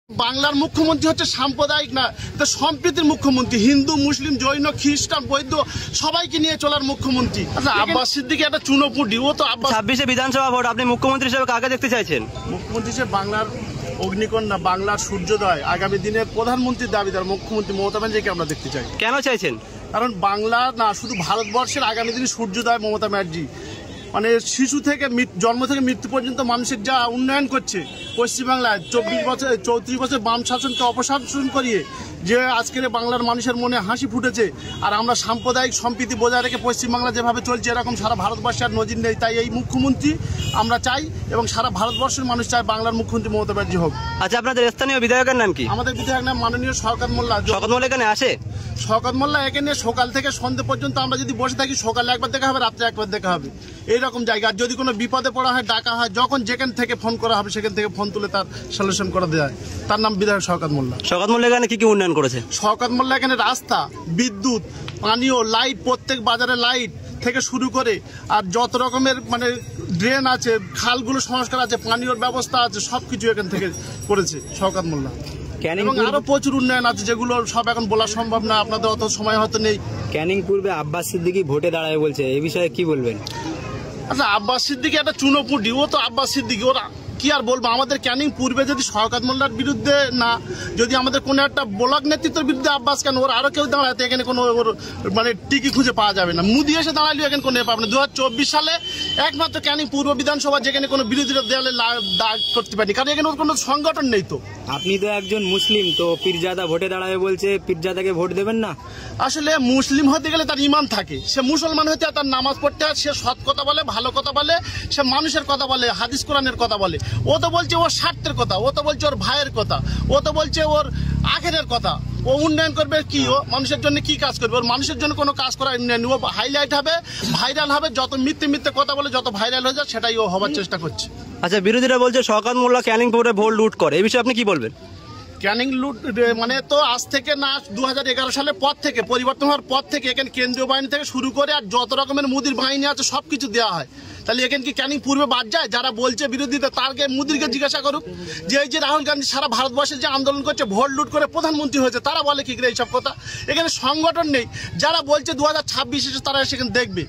বাংলার মুখ্যমন্ত্রী হচ্ছে সাম্প্রদায়িক না, সম্প্রীতির মুখ্যমন্ত্রী। হিন্দু, মুসলিম, জৈন, খ্রিস্টান, বৌদ্ধ সবাইকে নিয়ে চলার মুখ্যমন্ত্রী। আচ্ছা, আব্বাস সিদ্দিকী একটা চুনোপুটি, ও তো 26-এ বিধানসভা ভোট, আপনি মুখ্যমন্ত্রী হিসেবে কাকে দেখতে চাইছেন? মুখ্যমন্ত্রী হিসেবে বাংলার অগ্নিকন্যা, বাংলার সূর্যোদয়, আগামী দিনের প্রধানমন্ত্রীর দাবিদার মুখ্যমন্ত্রী মমতা ব্যানার্জিকে আমরা দেখতে চাই। কেন চাইছেন? কারণ বাংলা না, শুধু ভারতবর্ষের আগামী দিনে সূর্যোদয় মমতা ব্যানার্জি। মানে শিশু থেকে জন্ম থেকে মৃত্যু পর্যন্ত মানুষের যা উন্নয়ন করছে পশ্চিমবাংলায়, 34 বছর বাম শাসনকে অপশাসন করিয়ে যে আজকের বাংলার মানুষের মনে হাসি ফুটেছে। আর আমরা সাম্প্রদায়িক সম্প্রীতি বজায় রেখে পশ্চিমবাংলা যেভাবে চলছে, এরকম সারা ভারতবর্ষে আর নজির নেই। তাই এই মুখ্যমন্ত্রী আমরা চাই এবং সারা ভারতবর্ষের মানুষ চায় বাংলার মুখ্যমন্ত্রী মমতা ব্যানার্জি হোক। আচ্ছা, আপনাদের স্থানীয় বিধায়কের নাম কি? আমাদের বিধায়ক নাম মাননীয় শওকত মোল্লা। শওকত মোল্লা এখানে আসে? শওকত মোল্লা এখানে সকাল থেকে সন্ধ্যে পর্যন্ত আমরা যদি বসে থাকি, সকালে একবার দেখা হবে, রাত্রে একবার দেখা হবে, এইরকম জায়গা। আর যদি কোনো বিপদে পড়া হয়, ডাকা হয়, যখন যেখান থেকে ফোন করা হবে সেখান থেকে ফোন তুলে তার সলিউশন করে দেয়। তার নাম বিধায়ক শওকত মোল্লা। শওকত মোল্লা এখানে কি কি উন্নয়ন করেছে? শওকত মোল্লা এখানে রাস্তা, বিদ্যুৎ, পানীয়, লাইট, প্রত্যেক বাজারে লাইট থেকে শুরু করে আর যত রকমের মানে ড্রেন আছে, খালগুলো সংস্কার আছে, পানীয়র ব্যবস্থা আছে, সবকিছু এখান থেকে করেছে শওকত মোল্লা। এবং আরো প্রচুর উন্নয়ন আছে যেগুলো সব এখন বলা সম্ভব না, আপনাদের অত সময় হয়তো নেই। ক্যানিং পূর্বে আব্বাস সিদ্দিকী ভোটে দাঁড়ায় বলছে, এই বিষয়ে কি বলবেন? আচ্ছা, আব্বাস সিদ্দিকী একটা চুনোপুটি, ও তো আব্বাস সিদ্দিকী, ওরা কি আর বলবো। আমাদের ক্যানিং পূর্বে যদি শওকত মোল্লার বিরুদ্ধে না, যদি আমাদের কোনো একটা ব্লক নেতৃত্বের বিরুদ্ধে আব্বাস কেন, ওর আরো কেউ দাঁড়াতে এখানে কোনো ওর মানে টিকি খুঁজে পাওয়া যাবে না। মুদি এসে দাঁড়ালেও এখানে কোনো পাবে না। 2024 সালে একমাত্র ক্যানিং পূর্ব বিধানসভা যেখানে কোনো বিরোধীরা দেয়ালে দাগ করতে পারেনি, কারণ এখানে ওর কোনো সংগঠন নেই। তো আপনি তো একজন মুসলিম, তো পীরজাদা ভোটে দাঁড়াবে বলছে, পীরজাদাকে ভোট দেবেন না? আসলে মুসলিম হতে গেলে তার ইমান থাকে, সে মুসলমান হতে তার নামাজ পড়তে হয়, সে সৎ কথা বলে, ভালো কথা বলে, সে মানুষের কথা বলে, হাদিস কোরআনের কথা বলে। ও তো বলছে ওর স্বার্থের কথা, ও তো বলছে ওর ভাইয়ের কথা, ও তো বলছে ওর আখেরের কথা। ও উন্নয়ন করবে কি? ও মানুষের জন্য কি কাজ করবে? ওর মানুষের জন্য কোনো কাজ করার উন্নয়ন। ও হাইলাইট হবে, ভাইরাল হবে, যত মিথ্যে কথা বলে যত ভাইরাল হয়ে যায় সেটাই ও হবার চেষ্টা করছে। আচ্ছা, বিরোধীরা বলছে শওকত মোল্লা ক্যানিং পূর্বে ভোট লুট করে, এই বিষয়ে আপনি কি বলবেন? ক্যানিং লুট মানে তো আজ থেকে না, 2011 সালের পর থেকে, পরিবর্তন হওয়ার পর থেকে এখানে কেন্দ্রীয় বাহিনী থেকে শুরু করে আর যত রকমের মুদির বাহিনী আছে সবকিছু দেওয়া হয়। তাহলে এখানে কি ক্যানিং পূর্বে বাদ যায়? যারা বলছে বিরোধীরা, তারকে মুদিরকে জিজ্ঞাসা করুক যে এই যে রাহুল গান্ধী সারা ভারতবর্ষে যে আন্দোলন করছে, ভোট লুট করে প্রধানমন্ত্রী হয়েছে, তারা বলে কি করে এইসব কথা? এখানে সংগঠন নেই। যারা বলছে 2026 এসে তারা সেখানে দেখবে।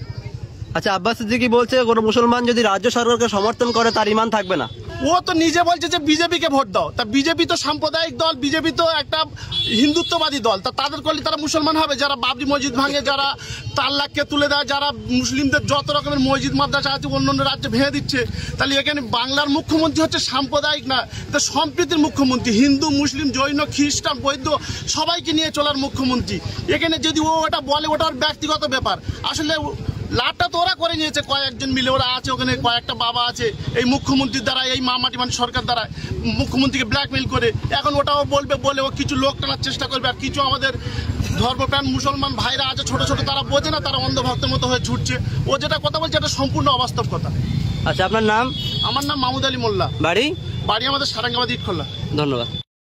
আচ্ছা, আব্বাস সিদ্দিকী বলছে কোনো মুসলমান যদি রাজ্য সরকারকে সমর্থন করে তার ইমান থাকবে না। ও তো নিজে বলছে যে বিজেপিকে ভোট দাও। তা বিজেপি তো সাম্প্রদায়িক দল, বিজেপি তো একটা হিন্দুত্ববাদী দল। তা তাদের করলে তারা মুসলমান হবে? যারা বাবরি মসজিদ ভাঙে, যারা তাল্লাককে তুলে দেয়, যারা মুসলিমদের যত রকমের মসজিদ মাদ্রাসা আছে অন্য অন্য রাজ্যে ভেঙে দিচ্ছে, তাহলে এখানে বাংলার মুখ্যমন্ত্রী হচ্ছে সাম্প্রদায়িক না, সম্প্রীতির মুখ্যমন্ত্রী। হিন্দু, মুসলিম, জৈন, খ্রিস্টান, বৌদ্ধ সবাইকে নিয়ে চলার মুখ্যমন্ত্রী। এখানে যদি ও ওটা বলে, ওটা ওর ব্যক্তিগত ব্যাপার। আসলে লাভটা তো ওরা করে নিয়েছে, কয়েকজন মিলে ওরা আছে ওখানে, কয়েকটা বাবা আছে এই মুখ্যমন্ত্রীর দ্বারা, এই মামাটি মানে সরকার দ্বারা মুখ্যমন্ত্রীকে ব্ল্যাকমেইল করে। এখন ওটাও বলবে, বলে ও কিছু লোক টানার চেষ্টা করবে। আর কিছু আমাদের ধর্মপ্রাণ মুসলমান ভাইরা আছে ছোট ছোট, তারা বোঝে না, তারা অন্ধভক্তের মতো হয়ে ছুটছে। ও যেটা কথা বলছে এটা সম্পূর্ণ অবাস্তব কথা। আচ্ছা, আপনার নাম? আমার নাম মাহমুদ আলী মোল্লা। বাড়ি? বাড়ি আমাদের সারাঙ্গাবাদ ইটখোলা। ধন্যবাদ।